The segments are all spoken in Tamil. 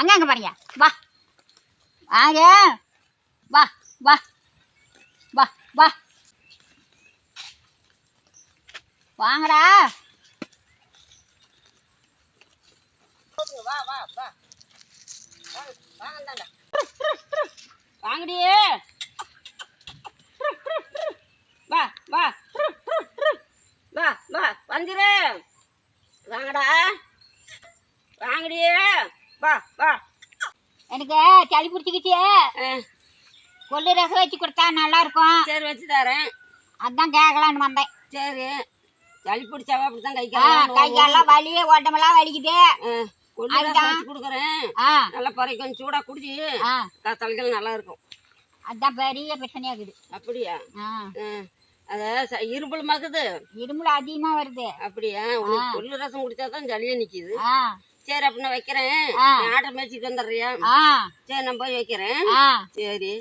எங்க அங்கே பாருங்க. வா வாங்க, வா வா வா வா வாங்கடா. வா வா வா வாங்க வாங்கடியே. வா வா வா வா வந்துரு. வாங்கடா வாங்கடியே. வா வா. எனக்கு சளி பிடிச்சிக்கிச்சே, கொள்ளு ரசம் வச்சு கொடுத்தா நல்லா இருக்கும். சரி வச்சு தரேன். அதான் கேட்கலான்னு வந்தேன். சரி சளி பிடிச்சாவா அப்படித்தான் கை காலெல்லாம் வலி, உடம்பெல்லாம் வலிக்குது. கொள்ளு ரசம் வச்சு கொடுக்குறேன். நல்லா குறைக்கும், சூடாக குடிச்சி தலைகள் நல்லா இருக்கும். அதுதான் பெரிய பிரச்சனையா இருக்குது. அப்படியா? அத இரும்புல மக்குது, இரும்புல அதிகமா வருது. அப்படியா? கொள்ளு ரசம் குடிச்சா தான் சளியே நிக்குது. சரி அப்படின்னா வைக்கிறேன். ஆட்டை மேய்ச்சிட்டு வந்துடுறியா? சரி நான் போய் வைக்கிறேன். சரி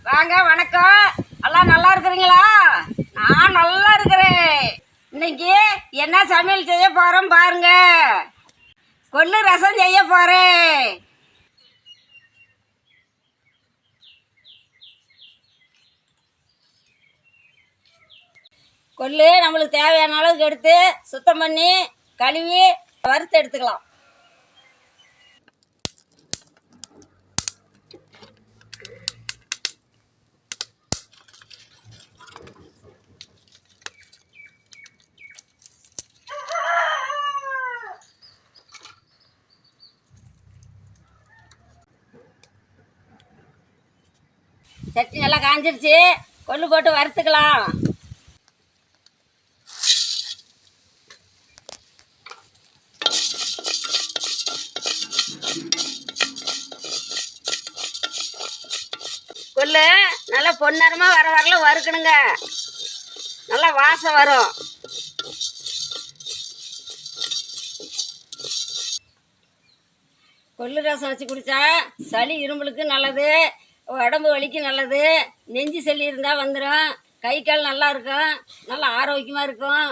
வாங்க, வணக்கம். எல்லாம் நல்லா இருக்கிறீங்களா? நான் நல்லா இருக்கிறேன். இன்னைக்கு என்ன சமையல் செய்ய போறோம் பாருங்க. கொள்ளு ரசம் செய்ய போறேன். கொள்ளு நம்மளுக்கு தேவையான அளவுக்கு எடுத்து சுத்தம் பண்ணி கழுவி வறுத்து எடுத்துக்கலாம். சட்னி நல்லா காஞ்சிருச்சு, கொள்ளு போட்டு வறுத்துக்கலாம். கொள்ளு நல்லா பொன்னரமா வர வரல வறுக்கணுங்க, நல்லா வாசம் வரும். கொள்ளு ரசம் வச்சு குடித்தா சளி இரும்பலுக்கு நல்லது, உடம்பு வலிக்கு நல்லது. நெஞ்சு சளி இருந்தால் வந்துடும். கை கால் நல்லா இருக்கும், நல்லா ஆரோக்கியமாக இருக்கும்.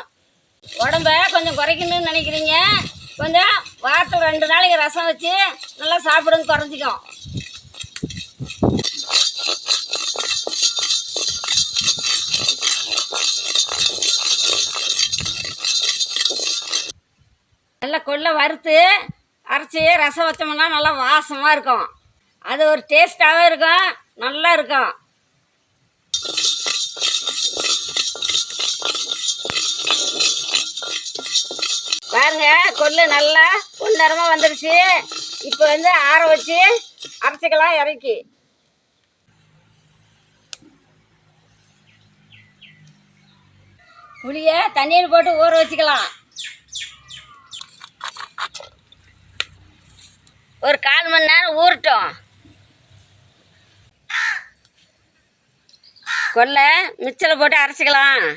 உடம்ப கொஞ்சம் குறைக்கணும்னு நினைக்கிறீங்க, கொஞ்சம் வாரத்தில் 2 நாளைக்கு ரசம் வச்சு நல்லா சாப்பிடுங்க, குறைஞ்சிக்கும். நல்லா கொள்ளை வறுத்து அரைச்சி ரசம் வச்சோம்னா நல்லா வாசமாக இருக்கும். அது ஒரு டேஸ்ட்டாகவும் இருக்கும், நல்லா இருக்கும். பாருங்க, கொள்ளு நல்லா பொன்னரமாக வந்துடுச்சு. இப்போ ஆற வச்சு அரைச்சிக்கலாம் இறக்கி. புளியை தண்ணியில் போட்டு ஊற வச்சுக்கலாம். ஒரு 1/4 மணி நேரம் ஊறட்டும். கொள்ளை மிக்சியில் போட்டு அரைச்சிக்கலாம்.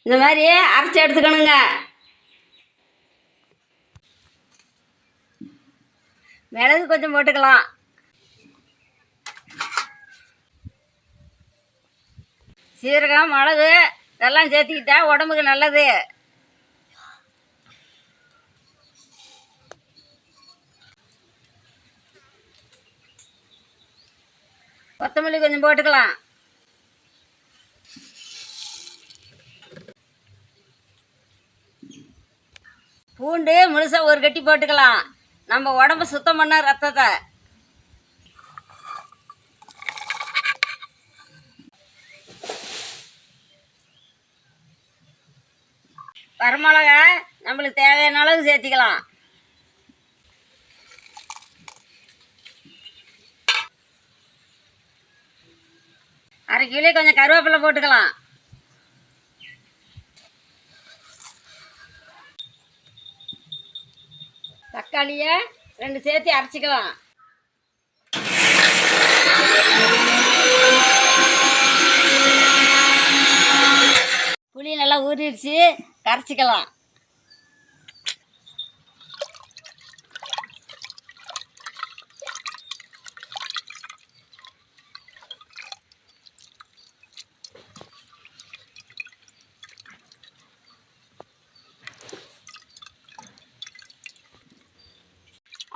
இந்த மாதிரி அரைச்சி எடுத்துக்கணுங்க. மிளகு கொஞ்சம் போட்டுக்கலாம். சீரகம், மிளகு இதெல்லாம் சேர்த்துக்கிட்டா உடம்புக்கு நல்லது. கொத்தமல்லி கொஞ்சம் போட்டுக்கலாம். பூண்டு முழுசாக ஒரு கட்டி போட்டுக்கலாம், நம்ம உடம்பு சுத்தம் பண்ண ரத்தத்தை. வரமிளகா நம்மளுக்கு தேவையான அளவு சேர்த்திக்கலாம். 1/2 கிலோ கொஞ்சம் கருவேப்பிலை போட்டுக்கலாம். தக்காளியை 2 சேர்த்து அரைச்சிக்கலாம். புளி நல்லா ஊறிடுச்சு, கரைச்சிக்கலாம்.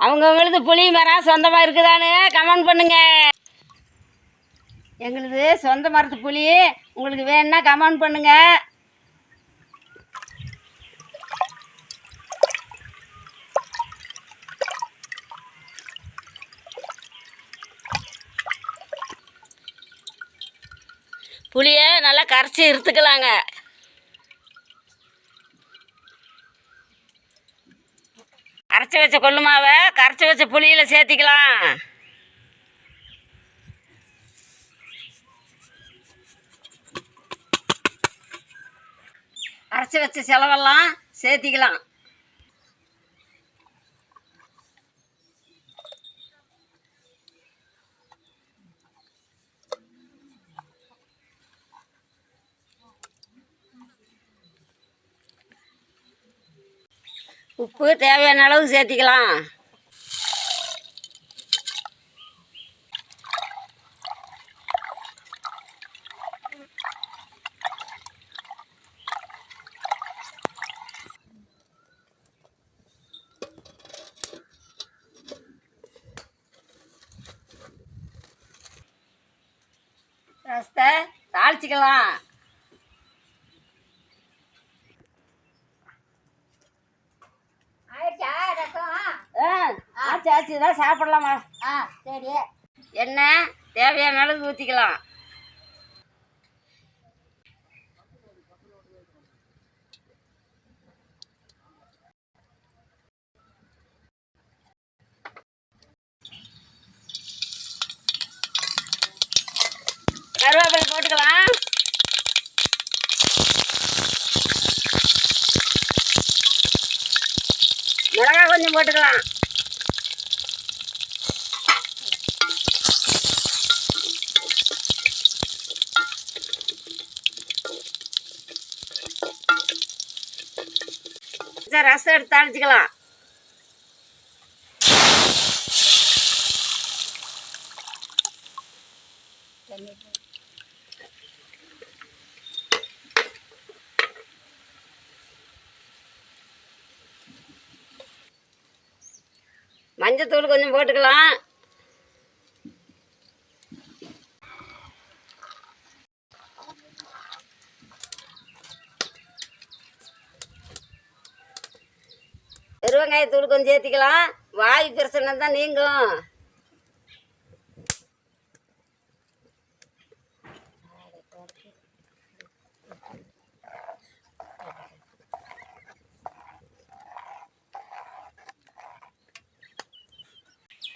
அவங்கவுங்களது புளி மரம் சொந்தமாக இருக்குதான்னு கமெண்ட் பண்ணுங்க. எங்களுது சொந்த மரத்து புளி உங்களுக்கு வேணும்னா கமெண்ட் பண்ணுங்க. புளியை நல்லா கரைச்சி எடுத்துக்கலாங்க. அரைச்சி வச்ச கொள்ளு மாவை கரைச்சி வச்ச புளியில் சேர்த்திக்கலாம். அரைச்சி வச்ச செலவெல்லாம் சேர்த்திக்கலாம். உப்பு தேவையான அளவு சேர்த்திக்கலாம். ரசத்தை தாளிச்சிக்கலாம். ஆச்சு தான் சாப்பிடலாமா? சரி. எண்ணெய் தேவையான அளவு ஊற்றிக்கலாம். கருவேப்பிலை போட்டுக்கலாம். மிளகாய் கொஞ்சம் போட்டுக்கலாம். ரசம் எடுத்து தாளிச்சிக்கலாம். மஞ்சத்தூள் கொஞ்சம் போட்டுக்கலாம். பெருவங்காயத்தூள் கொஞ்சம் சேர்த்திக்கலாம். வாய் பிரச்சனை தான் நீங்கும்.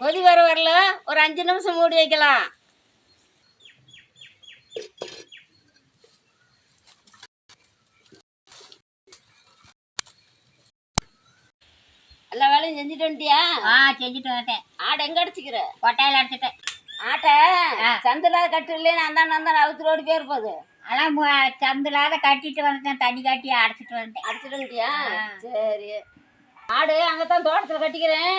கொதி வரல ஒரு 5 நிமிஷம் மூடி வைக்கலாம். எல்லா வேலையும் செஞ்சுட்டு வந்துட்டியா? செஞ்சுட்டு வந்துட்டேன். ஆடை எங்கே அடிச்சுக்கிற? கொட்டையில் அடிச்சிட்டேன். ஆட்டை சந்தில்லாத கட்டு இல்லைன்னு அந்த அவுத்து ரோடு பேர் போகுது. அதான் சந்தில்லாத கட்டிட்டு வந்துட்டேன். தண்ணி காட்டி அடிச்சிட்டு வந்துட்டியா? சரி. ஆடு அங்கதான் தோட்டத்தில் கட்டிக்கிறேன்.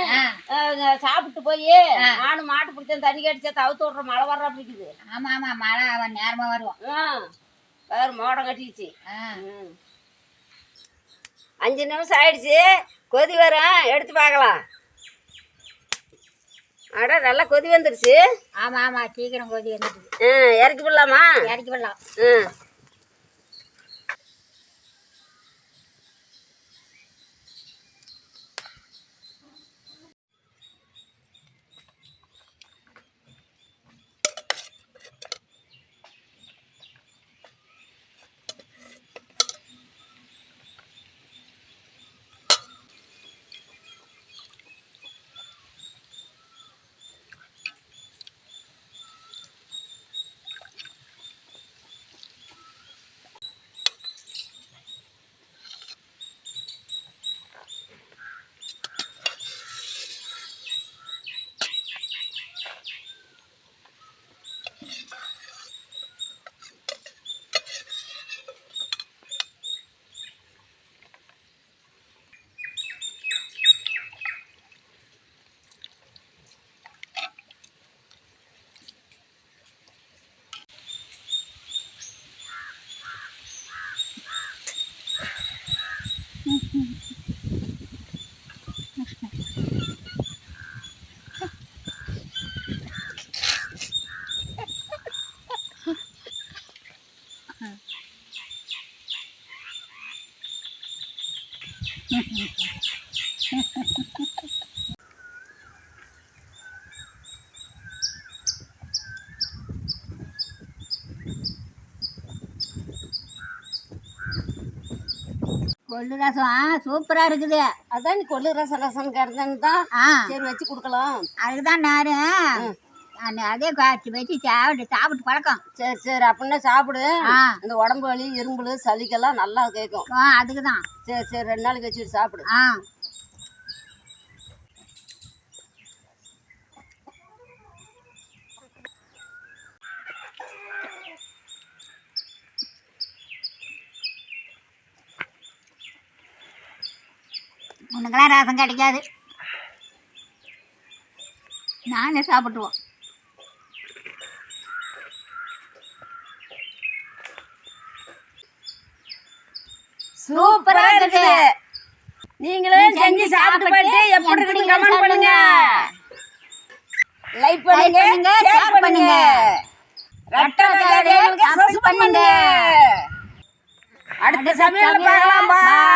சாப்பிட்டு போய் நானும் மாட்டு பிடிச்சேன். தண்ணி கட்டி சேர்த்து அவுத்து விட்ற மழை வர்றா பிடிக்குது. ஆமா மழை நேரமாக வருவோம். வேறு மோடம் கட்டிடுச்சு. 5 நிமிஷம் ஆயிடுச்சு. கொதி வரும், எடுத்து பார்க்கலாம். அட நல்லா கொதி வந்துடுச்சு. ஆமா சீக்கிரம் கொதி வந்துடுச்சு. இறக்கி விடலாமா? இறக்கி விடலாம். கொள்ளு ரசம் சூப்பரா இருக்குது. அதான் நீ கொள்ளு ரசம் கிடந்தேன்னு தான் சரி வச்சு கொடுக்கலாம். அதுக்குதான் நான் அதே வச்சு சாப்பிட்டு பழக்கம். சரி சரி அப்படின்னா சாப்பிடு. இந்த உடம்பு வலி இரும்புல சளிக்கெல்லாம் நல்லா கேட்கும். அதுக்கு தான். சரி சரி 2 நாளைக்கு வச்சுட்டு சாப்பிடு. உனக்கெல்லாம் ரசம் கிடைக்காது, நானே சாப்பிட்டுவோம். சூப்பரா இருக்குது. நீங்களே செஞ்சு சாப்பிட்டு எப்படி இருக்குன்னு கமெண்ட் பண்ணுங்க, லைக் பண்ணுங்க, ஷேர் பண்ணுங்க, சப்ஸ்கிரைப் பண்ணுங்க. அடுத்த சமையல்ல பார்க்கலாம். பாய்.